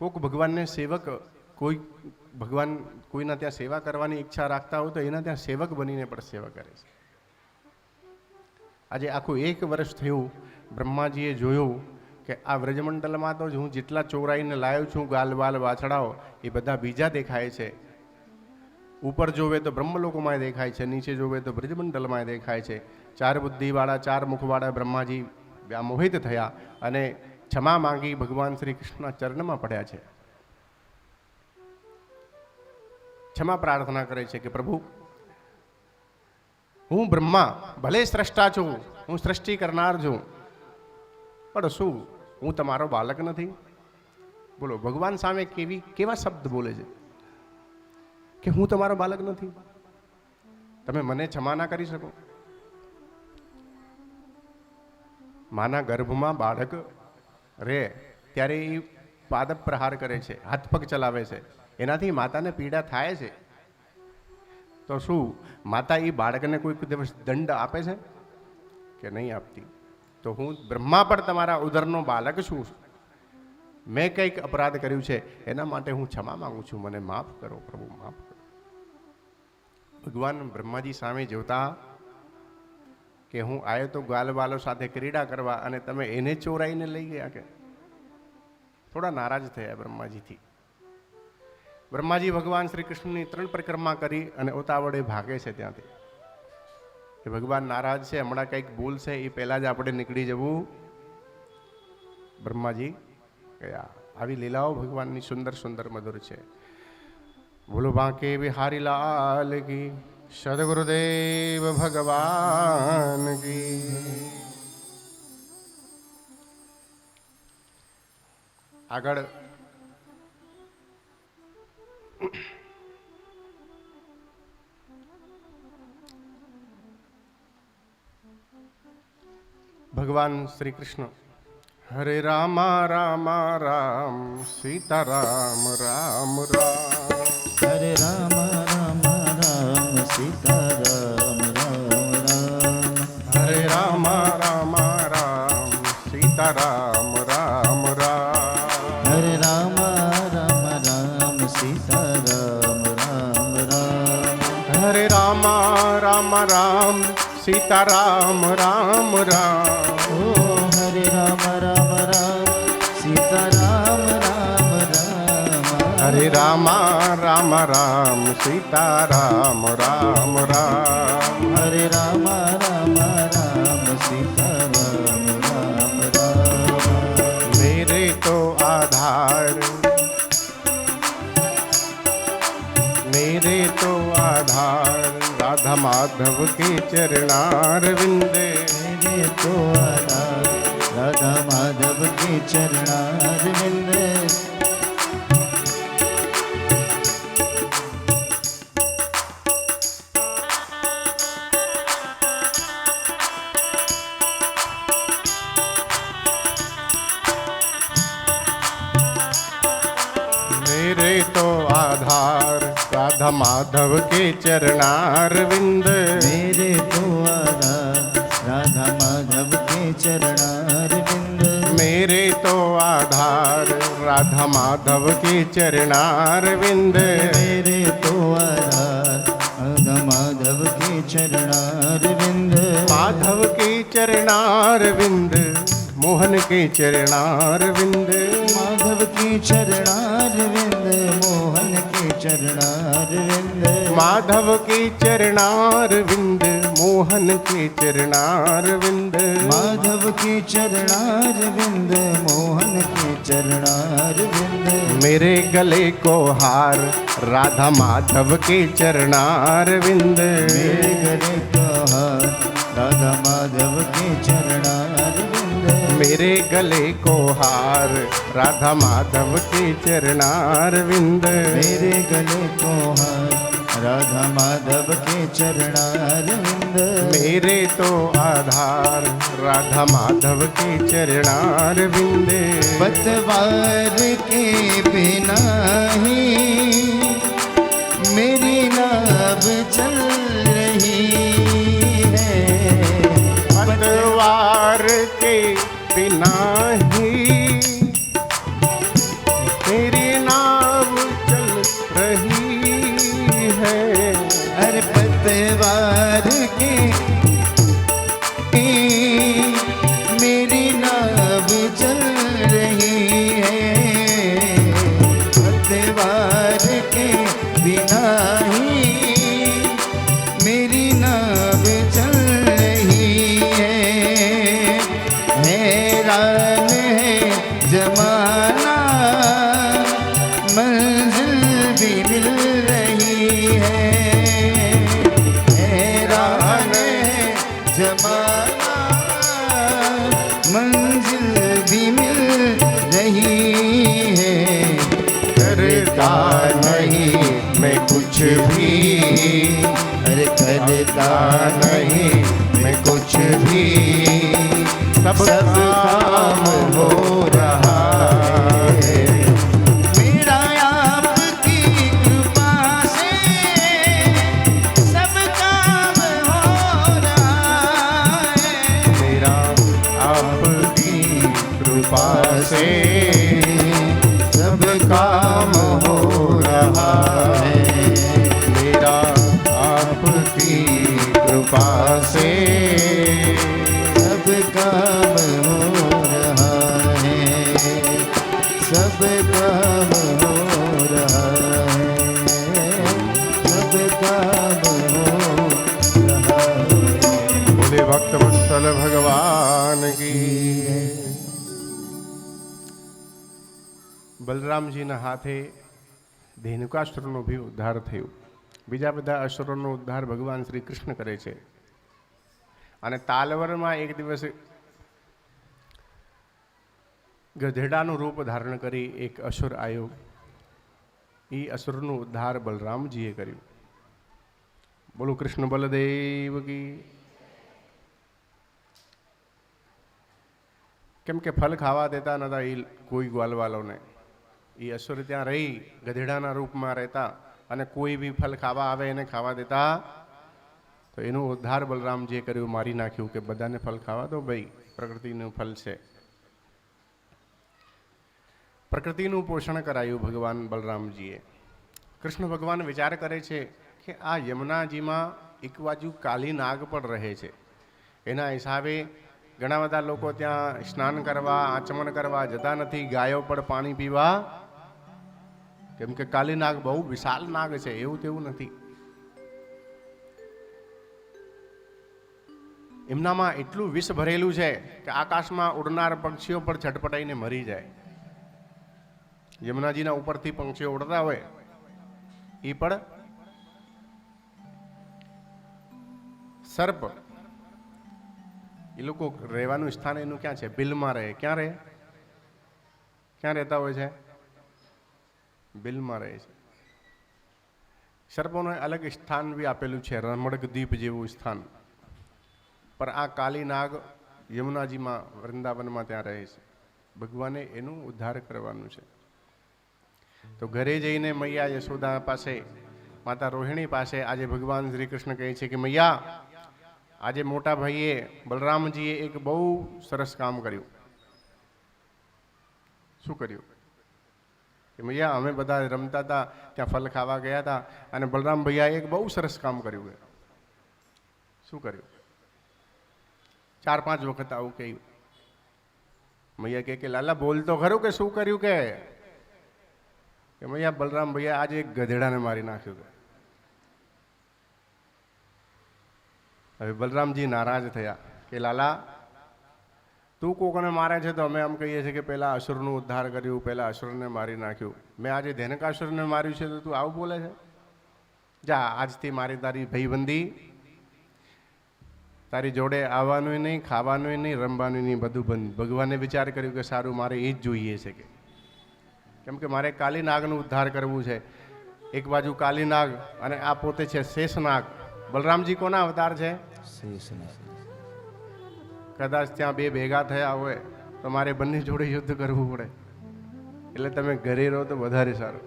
કોક ભગવાનને સેવક, કોઈ ભગવાન કોઈના ત્યાં સેવા કરવાની ઈચ્છા રાખતા હોય તો એના ત્યાં સેવક બનીને પણ સેવા કરે છે. આજે આખું 1 વર્ષ થયું, બ્રહ્માજીએ જોયું કે આ વ્રજમંડલમાં તો હું જેટલા ચોરાઈને લાવ્યો છું ગાલબાલ વાછડાઓ, એ બધા બીજા દેખાય છે. ઉપર જોવે તો બ્રહ્મલોકમાં દેખાય છે, નીચે જોવે તો બ્રજમંડલમાં દેખાય છે. 4 બુદ્ધિવાળા, 4 મુખવાળા બ્રહ્માજી વ્યામોહિત થયા અને ક્ષમા માંગી ભગવાન શ્રી કૃષ્ણના ચરણમાં પડ્યા છે. ક્ષમા પ્રાર્થના કરે છે કે પ્રભુ, હું બ્રહ્મા ભલે સ્રષ્ટા છું, હું સૃષ્ટિ કરનાર છું, પણ શું હું તમારો બાલક નથી? બોલો, ભગવાન સામે કેવા શબ્દ બોલે છે કે હું તમારો બાલક નથી? તમે મને ક્ષમા ના કરી શકો? માના ગર્ભમાં બાળક રે ત્યારે એ પાદ પ્રહાર કરે છે, હાથ પગ ચલાવે છે, એનાથી માતાને પીડા થાય છે. તો શું માતા એ બાળકને કોઈ દિવસ દંડ આપે છે કે નહીં આપતી? તો હું બ્રહ્મા પણ તમારા ઉદરનો બાલક છું, મેં કંઈક અપરાધ કર્યું છે એના માટે હું ક્ષમા માગું છું, મને માફ કરો પ્રભુ, માફ કરો. ભગવાન બ્રહ્માજી સામે જોતા કે હું આવ્યો તો ગ્વાલવાલો સાથે ક્રીડા કરવા અને તમે એને ચોરાઈને લઈ ગયા, કે થોડા નારાજ થયા બ્રહ્માજીથી. બ્રહ્માજી ભગવાન શ્રી કૃષ્ણની 3 પરિક્રમા કરી અને ઉતાવળે ભાગે છે ત્યાંથી. કે ભગવાન નારાજ છે, હમણાં કંઈક ભૂલ છે, એ પહેલાં જ આપણે નીકળી જવું. બ્રહ્માજી ગયા. આવી લીલાઓ ભગવાનની સુંદર સુંદર મધુર છે. બોલો બાંકે બિહારી લાલ કી, સદગુરુદેવ ભગવાન કી. આગળ ભગવાન શ્રી કૃષ્ણ હરે રામા રામા રામ સીતારામ રામ રામ. હરે રામ રામ રામ સીતારામ રામ રામ. હરે રામા રામા રામ સીતારામ રામ રામ. હરે રામ રામ રામ સીતારામ રામ રામ. હરે રામા રામા રામ સીતારામ રામ રામ. ઓ હરે રામ રામ રામ સીતારામ રામ રામ. હરે રામા રામા રામ સીતારામ રામ રામ. હરે રામ રામ રામ સીતારામ રામ રામ. मेरे तो आधार, मेरे तो आधार राधा माधव के चरणारविंद. मेरे तो आधार राधा माधव के चरणारविंद. मेरे तो आधार राधा माधव के चरणारविंद. मेरे तो आधार राधा माधव के चरणारविंद. मेरे तो आधार राधा माधव के चरणारविंद. मेरे तो आधार राधा माधव के चरणारविंद. माधव के चरणारविंद, मोहन के चरणारविंद. माधव के चरणारविंद, मोहन के चरणारविंद. माधव के चरणारविंद, मोहन के चरणारविंद. माधव के चरणारविंद, मोहन के चरणारविंद. मेरे गले को हार राधा माधव के चरणारविंद. मेरे गले को हार राधा माधव के चरणारविंद. मेरे गले को हार राधा माधव के चरणारविंद. मेरे गले को हार राधा माधव के चरणारविंद. मेरे तो आधार राधा माधव के चरणारविंद. पतवार के बिना ही मेरी नाव चल रही है. पतवार के बिना ही मेरी नाव चल रही है. अरे पतवार के मेरी नाव चल रही है. पतवार के बिना ही मेरी नाव चल रही है. हैरान है जमाना मंजिल भी मिल रही है. हैरान है जमाना मंजिल भी मिल रही है. करता नहीं मैं कुछ भी, अरे करता नहीं मैं कुछ भी, सब सब काम हो रहा है. मेरा आपकी कृपा से सब काम हो रहा है. मेरा आपकी कृपा से काम हो रहा है। मेरा आपकी कृपा से सब काम हो रहा है, सब काम हो रहा है, सब काम हो रहा है। बोले भक्त वत्सल भगवान की। બલરામજીના હાથે ધેનુકાસુરનો બી ઉદ્ધાર થયો. બીજા બધા અસુરોનો ઉદ્ધાર ભગવાન શ્રી કૃષ્ણ કરે છે. અને તાલવરમાં એક દિવસ ગધેડાનું રૂપ ધારણ કરી એક અસુર આવ્યો. એ અસુરનો ઉદ્ધાર બલરામજીએ કર્યું. બોલો કૃષ્ણ બલદેવ કી. કેમ કે ફલ ખાવા દેતા નતા એ કોઈ ગ્વાલવાલોને. એ અસુર ત્યાં રહી ગધેડાના રૂપમાં રહેતા અને કોઈ બી ફલ ખાવા આવે એને ખાવા દેતા. તો એનો ઉદ્ધાર બલરામજીએ કર્યું, મારી નાખ્યું કે બધાને ફલ ખાવા દો ભાઈ, પ્રકૃતિનું ફલ છે. પ્રકૃતિનું પોષણ કરાયું ભગવાન બલરામજીએ. કૃષ્ણ ભગવાન વિચાર કરે છે કે આ યમુનાજીમાં એક બાજુ કાલી નાગ પણ રહે છે. એના હિસાબે ઘણા બધા લોકો ત્યાં સ્નાન કરવા આચમન કરવા જતા નથી, ગાયો પણ પાણી પીવા. કેમ કે કાલી નાગ બહુ વિશાળ નાગ છે, એવું તેવું નથી. એમનામાં એટલું વિષ ભરેલું છે કે આકાશમાં ઉડનાર પક્ષીઓ પર છટપટાઈને મરી જાય. યમુનાજીના ઉપરથી પંક્ષીઓ ઉડતા હોય એ પણ સર્પ, એ લોકો રહેવાનું સ્થાન એનું ક્યાં છે? બિલમાં રહે. ક્યાં રહે? ક્યાં રહેતા હોય છે? બિલમાં રહે છે. સર્પોને અલગ સ્થાન બી આપેલું છે, રમણક દ્વીપ જેવું સ્થાન. પર આ કાલી નાગ યમુનાજીમાં વૃંદાવનમાં ત્યાં રહે છે. ભગવાને એનું ઉદ્ધાર કરવાનું છે. તો ઘરે જઈને મૈયા યશોદા પાસે, માતા રોહિણી પાસે આજે ભગવાન શ્રી કૃષ્ણ કહે છે કે મૈયા, આજે મોટા ભાઈએ બલરામજીએ એક બહુ સરસ કામ કર્યું. શું કર્યું? કે મૈયા, અમે બધા રમતા હતા, ત્યાં ફલ ખાવા ગયા હતા અને બલરામ ભૈયાએ એક બહુ સરસ કામ કર્યું. શું કર્યું? 4-5 વખત આવું કહ્યું. મૈયા કે લાલા બોલ તો ખરું કે શું કર્યું? કે મૈયા બલરામ ભૈયા આજે એક ગધેડાને મારી નાખ્યું. હવે બલરામજી નારાજ થયા કે લાલા, તું કોકને મારે છે તો અમે આમ કહીએ છીએ કે પહેલાં અસુરનું ઉદ્ધાર કર્યું, પહેલાં અસુરને મારી નાખ્યું. મેં આજે ધેનુકાસુરને માર્યું છે તો તું આવું બોલે છે? જા, આજથી મારી તારી ભાઈબંધી, તારી જોડે આવવાનું નહીં, ખાવાનું નહીં, રમવાનું નહીં, બધું બંધ. ભગવાને વિચાર કર્યું કે સારું, મારે એ જ જોઈએ છે. કે કેમ કે મારે કાલી નાગનું ઉદ્ધાર કરવું છે. એક બાજુ કાલી નાગ અને આ પોતે છે શેષનાગ. બલરામજી કોના અવતાર છે? કદાચ ત્યાં બે ભેગા થયા હોય તો મારે બંને જોડે યુદ્ધ કરવું પડે. એટલે તમે ઘરે રહો તો વધારે સારું.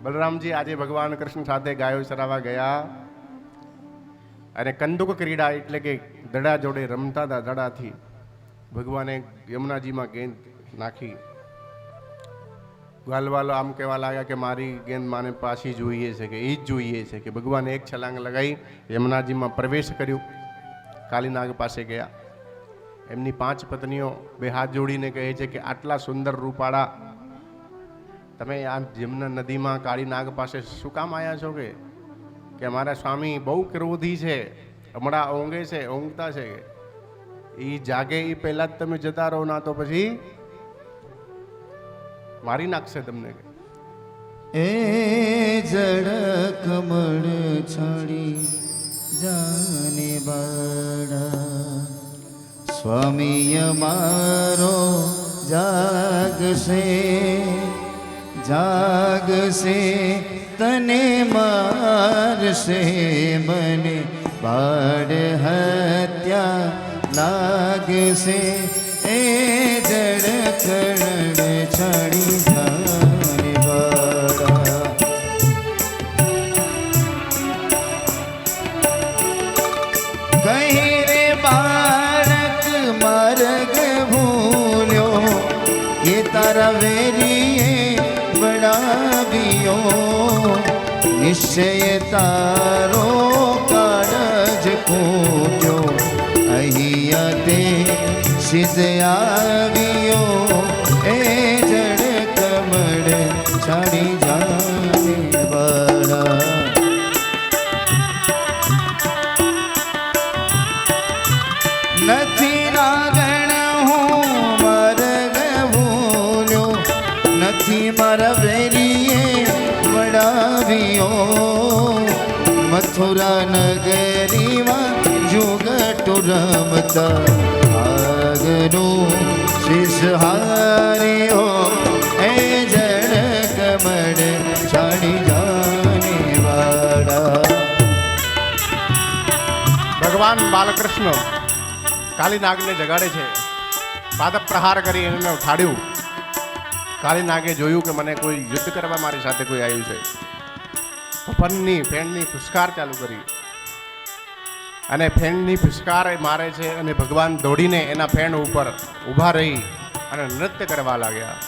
બલરામજી આજે ભગવાન કૃષ્ણ સાથે ગાયો ચરાવવા ગયા અને કંદુક ક્રીડા એટલે કે દડા જોડે રમતા હતા. દડાથી ભગવાને યમુનાજીમાં ગેંદ નાખી. ગ્વાલવાલો આમ કહેવા લાગ્યા કે મારી ગેંદ માને પાછી જોઈએ છે, કે એ જ જોઈએ છે. કે ભગવાને એક છલાંગ લગાવી યમુનાજીમાં પ્રવેશ કર્યું. કાલીનાગ પાસે ગયા. એમની 5 પત્નીઓ બે હાથ જોડીને કહે છે કે આટલા સુંદર રૂપાળા તમે આ યમુના નદીમાં કાળી નાગ પાસે શું કામ આવ્યા છો? કે અમારા સ્વામી બહુ ક્રોધી છે, હમણાં ઊંઘે છે, ઊંઘતા છે. એ જાગે એ પહેલા જ તમે જતા રહો, ના તો પછી મારી નાખશે તમને. એ જડ કમળ છડી જાને બાળા, સ્વામી અમારો જાગશે જાગશે, તને મારશે મને બાળ હત્યા લાગશે. એ જડ કમળ છડી જાને બાળા, કહી રે બાળક માર્ગ ભૂલ્યો, એ તારા વેરીએ વડાવ્યો નિશ્ચય તારો કાળજ કૂટ્યો અહીંયા તે સિદ્ધ આવ્યો એ જડ કમળ છાડી જાને વાળા નથી નાગણ હું માર્ગ ભૂલ્યો નથી મારા વેરીએ વડાવ્યો મથુરા નગરીમાં જુગટુ રમતા આગનું શીશ હાર્યો એ જડ કમળ છાડી જાને વાળા ભગવાન બાલકૃષ્ણ કાલીનાગને જગાડે છે. પાદ પ્રહાર કરી એને ઉઠાડ્યું. કાલીનાગે જોયું કે મને કોઈ યુદ્ધ કરવા મારી સાથે કોઈ આવ્યું છે. ફેણની ફુસકાર ચાલુ કરી અને ફેણની ફુસકાર મારે છે અને ભગવાન દોડીને એના ફેણ ઉપર ઊભા રહી અને નૃત્ય કરવા લાગ્યા.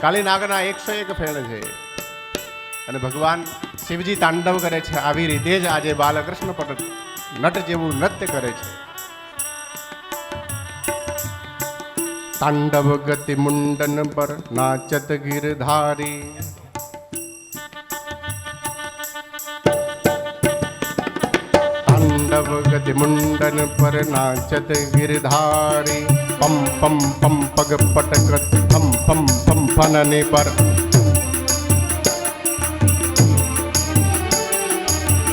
કાલીનાગના 101 ફેણ છે અને ભગવાન શિવજી તાંડવ કરે છે. આવી રીતે જ આજે બાલકૃષ્ણ પણ નટ જેવું નૃત્ય કરે છે. તાંડવ ગતિ મુંડન પર નાચત ગિરધારી તાંડવ ગતિ મુંડન પર નાચત ગિરધારી પમ પમ પમ પગ પટક ફમ ફમ ફમ ફનને પર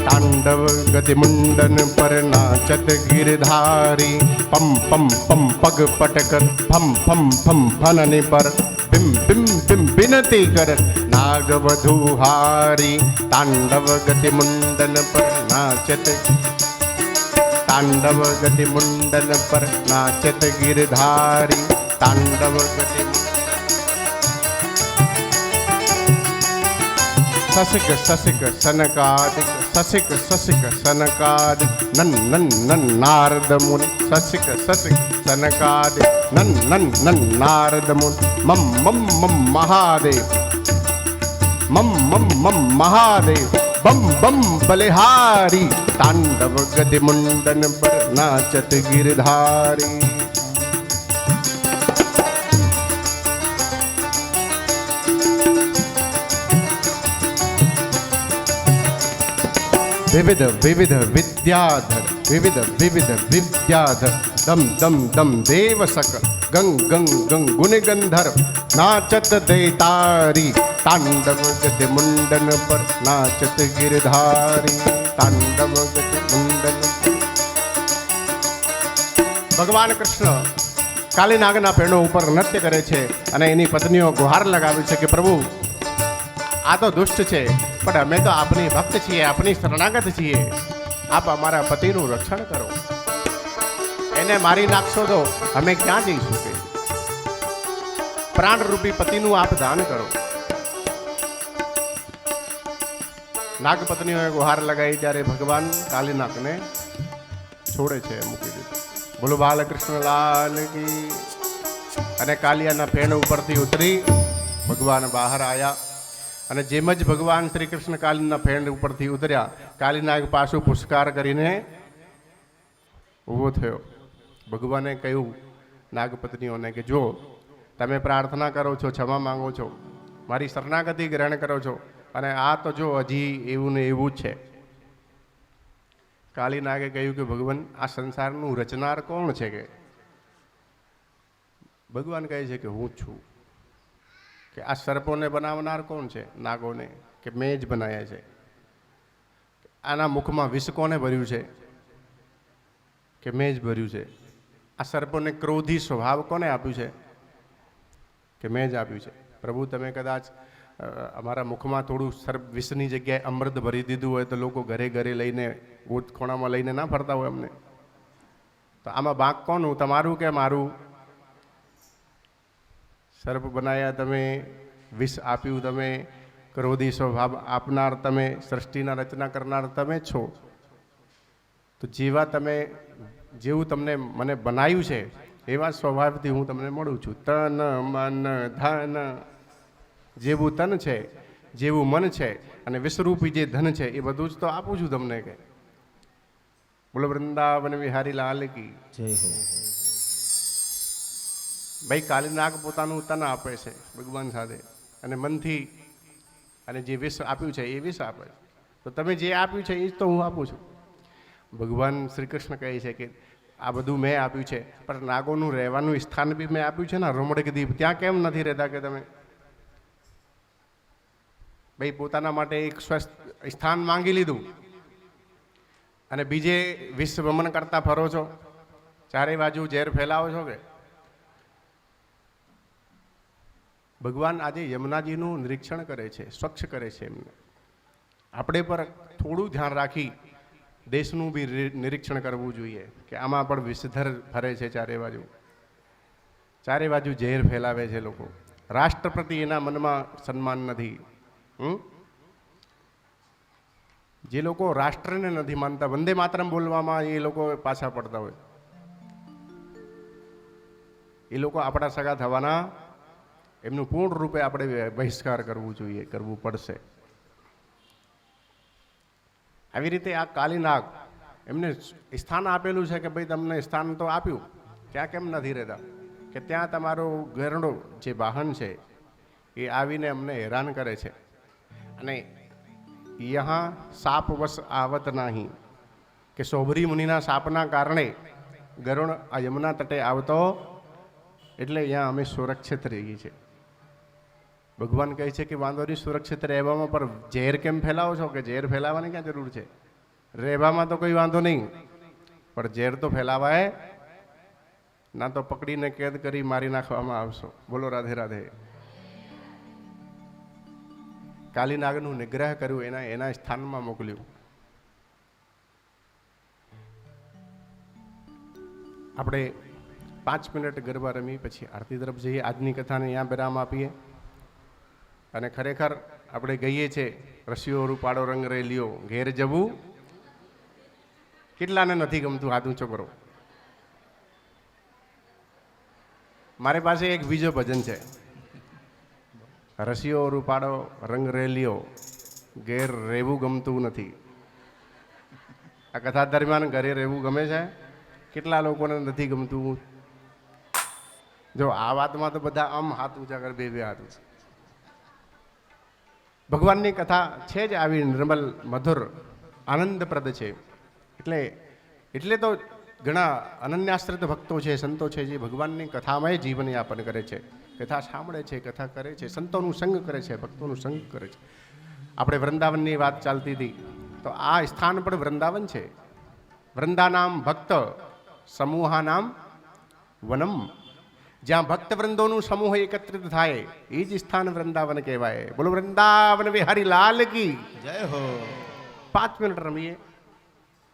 તાંડવ ગતિ મુંડન પર નાચત ગિરધારી પમ પમ પમ પગ પટક ફમ ફમ ફમ ફનની પર બિમ બિમ બિમ બિનતી કર નાગવધુ હારી તાંડવ ગતિ મુંડન પર નાચત તાંડવ ગતિ મુંડન પર નાચત ગિરધારી તાંડવ ગતિ સસિક સસિક સનકાદિક સસિક સસિક સનકાદિક નન નન નન નારદ મુનિ સસિક સસિક સનકાદિક નન નન નન નારદ મુનિ મમ મમ મમ મહાદેવ મમ મમ મમ મહાદેવ બમ બમ બલિહારી તાંડવ ગતિ મુંડન પર નાચત ગિરધારી. વિવિધ વિવિધ વિદ્યાધર વિવિધ વિવિધ વિદ્યાધર દમ દમ દમ દેવ સકલ ગંગ ગંગ ગંગ ગુણગંધર નાચત દૈતારી તાંડવ ગતિ મુંડન પર નાચત ગિરધારી તાંડવ ગતિ મુંડન. ભગવાન કૃષ્ણ કાલીનાગના પેડો ઉપર નૃત્ય કરે છે અને એની પત્નીઓ ગુહાર લગાવે છે કે પ્રભુ આ તો દુષ્ટ છે પણ અમે તો આપની ભક્ત છીએ, આપની શરણાગત છીએ. આપ અમારા પતિનું રક્ષણ કરો. એને મારી નાખશો તો અમે ક્યાં જઈશું? કે પ્રાણરૂપી પતિનું આપ દાન કરો. નાગપત્નીઓએ ગુહાર લગાવી ત્યારે ભગવાન કાલીનાગને છોડે છે, મૂકી દીધું. બોલો બાલકૃષ્ણ લાલ કી. અને કાલિયાના ફેણ ઉપરથી ઉતરી ભગવાન બહાર આવ્યા અને જેમ જ ભગવાન શ્રી કૃષ્ણ કાલીના ફેણ ઉપરથી ઉતર્યા કાલીનાગ પાછું પુષ્કાર કરીને ઊભો થયો. ભગવાને કહ્યું નાગપત્નીઓને કે જો તમે પ્રાર્થના કરો છો, ક્ષમા માંગો છો, મારી શરણાગતિ ગ્રહણ કરો છો અને આ તો જો હજી એવું ને એવું જ છે. કાલીનાગે કહ્યું કે ભગવાન આ સંસારનું રચનાર કોણ છે? કે ભગવાન કહે છે કે હું જ છું. કે આ સર્પોને બનાવનાર કોણ છે? નાગોને. કે મેં જ બનાવ્યા છે. આના મુખમાં વિષ કોને ભર્યું છે? કે મેં જ ભર્યું છે. આ સર્પોને ક્રોધી સ્વભાવ કોને આપ્યું છે? કે મેં જ આપ્યું છે. પ્રભુ તમે કદાચ અમારા મુખમાં થોડું સર્પ વિષની જગ્યાએ અમૃત ભરી દીધું હોય તો લોકો ઘરે ઘરે લઈને ગોટ ખોણામાં લઈને ના ફરતા હોય અમને. તો આમાં બાંક કોનું, તમારું કે મારું? સર્પ બનાવ્યા તમે, વિષ આપ્યું તમે, ક્રોધી સ્વભાવ આપનાર તમે, સૃષ્ટિના રચના કરનાર તમે છો. તો જેવા તમે, જેવું તમને મને બનાવ્યું છે એવા સ્વભાવથી હું તમને મળું છું. તન મન ધન જેવું તન છે, જેવું મન છે અને વિશ્વરૂપી જે ધન છે એ બધું જ તો આપું છું તમને કે. બોલો વૃંદાવન વિહારી લાલ કી. જય હો. ભાઈ કાલીનાગ પોતાનું તન આપે છે ભગવાન સાથે અને મનથી, અને જે વિષ આપ્યું છે એ વિષ આપે છે. તો તમે જે આપ્યું છે એ જ તો હું આપું છું. ભગવાન શ્રી કૃષ્ણ કહે છે કે આ બધું મેં આપ્યું છે, પણ નાગોનું રહેવાનું સ્થાન બી મેં આપ્યું છે ને, રમણીક દીપ. ત્યાં કેમ નથી રહેતા કે તમે? ભાઈ પોતાના માટે એક સ્વસ્થ સ્થાન માંગી લીધું અને બીજે વિશ્વ ભ્રમણ કરતા ફરો છો, ચારે બાજુ ઝેર ફેલાવો છો કે. ભગવાન આજે યમુનાજીનું નિરીક્ષણ કરે છે, સ્વચ્છ કરે છે એમને. આપણે પર થોડું ધ્યાન રાખી દેશનું બી નિરીક્ષણ કરવું જોઈએ કે આમાં પણ વિષધર ફરે છે ચારે બાજુ. ચારે બાજુ ઝેર ફેલાવે છે લોકો. રાષ્ટ્ર પ્રતિ એના મનમાં સન્માન નથી. જે લોકો રાષ્ટ્રને નથી માનતા, વંદે માતરમ બોલવામાં એ લોકો પાછા પડતા હોય. એ લોકો આપણા સગા થવાના, એમનું પૂર્ણ રૂપે આપણે બહિષ્કાર કરવું જોઈએ, કરવું પડશે. આવી રીતે આ કાલીનાગ એમને સ્થાન આપેલું છે કે ભાઈ તમને સ્થાન તો આપ્યું, ત્યાં કેમ નથી રહેતા? કે ત્યાં તમારો ગરડો જે વાહન છે એ આવીને અમને હેરાન કરે છે. અને યહાં સાપ વશ આવત નહીં, કે સોભરી મુનિના સાપના કારણે ગરુડ આ યમુના તટે આવતો, એટલે અહીંયા અમે સુરક્ષિત રહીએ છીએ. ભગવાન કહે છે કે વાંધો નહીં, સુરક્ષિત રહેવામાં પર ઝેર કેમ ફેલાવો છો? કે ઝેર ફેલાવવાની ક્યાં જરૂર છે? રહેવામાં તો કોઈ વાંધો નહીં, પણ ઝેર તો ફેલાવાય ના, તો પકડીને કેદ કરી મારી નાખવામાં આવશો. બોલો રાધે રાધે. કાલીનાગનું નિગ્રહ કર્યું, એના સ્થાનમાં મોકલ્યું. આપણે 5 મિનિટ ગરબા રમી પછી આરતી તરફ જઈએ. આજની કથાને અહીંયા વિરામ આપીએ. અને ખરેખર આપણે ગઈએ છે રસિયો રૂપાળો રંગ રેલિયો ઘેર જવું. કેટલાને નથી ગમતું? હાથ ઊંચો કરો. મારી પાસે એક બીજો ભજન છે, રસિયો રૂપાળો રંગ રેલિયો ઘેર રહેવું ગમતું નથી. આ કથા દરમિયાન ઘરે રહેવું ગમે છે? કેટલા લોકોને નથી ગમતું? જો આ વાતમાં તો બધા આમ હાથ ઊંચા કર, બે હાથ ઊંચા. ભગવાનની કથા છે જ આવી નિર્મલ, મધુર, આનંદપ્રદ છે. એટલે તો ઘણા અનન્યાશ્રિત ભક્તો છે, સંતો છે, જે ભગવાનની કથામાં જીવન યાપન કરે છે. કથા સાંભળે છે, કથા કરે છે, સંતોનું સંગ કરે છે, ભક્તોનું સંગ કરે છે. આપણે વૃંદાવનની વાત ચાલતી હતી, તો આ સ્થાન પણ વૃંદાવન છે. વૃંદાનામ ભક્ત સમૂહાનામ વનમ. જ્યાં ભક્ત વૃંદોનું સમૂહ એકત્રિત થાય એ જ સ્થાન વૃંદાવન કહેવાય. બોલો વૃંદાવન વિહારી લાલ કી જય હો. 5 મિનિટ રમીએ.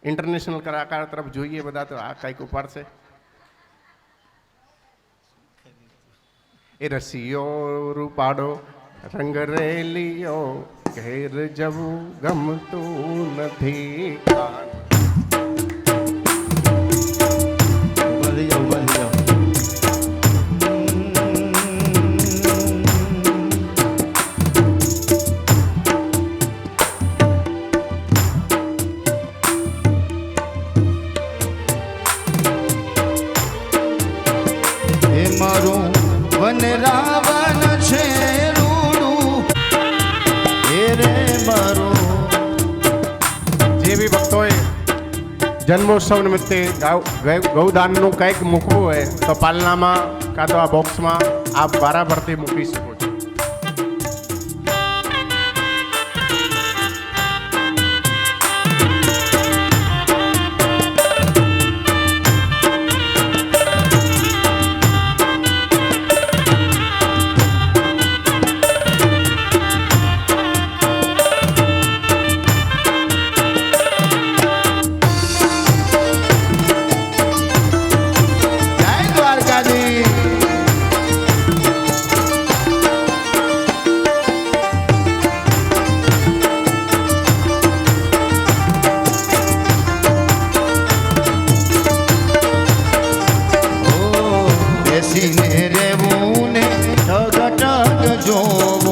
ઇન્ટરનેશનલ કલાકાર તરફ જોઈએ બધા, તો આ કંઈક ઉપાડશે. એ રસિયો રૂપાડો રંગ રેલિયો ઘેર જવું ગમતું નથી. ઉભા થઈ જાઓ. મારું વન રાવણ છે રૂડું, એ રે મારું. જે બી ભક્તોએ જન્મોત્સવ નિમિત્તે ગૌદાનનું કંઈક મૂકવું હોય તો પાલનામાં કાં તો આ બોક્સમાં આપ વારાફરતી મૂકી શકો છો. બેસીને રેવું ને ટગ ટગ જોવું.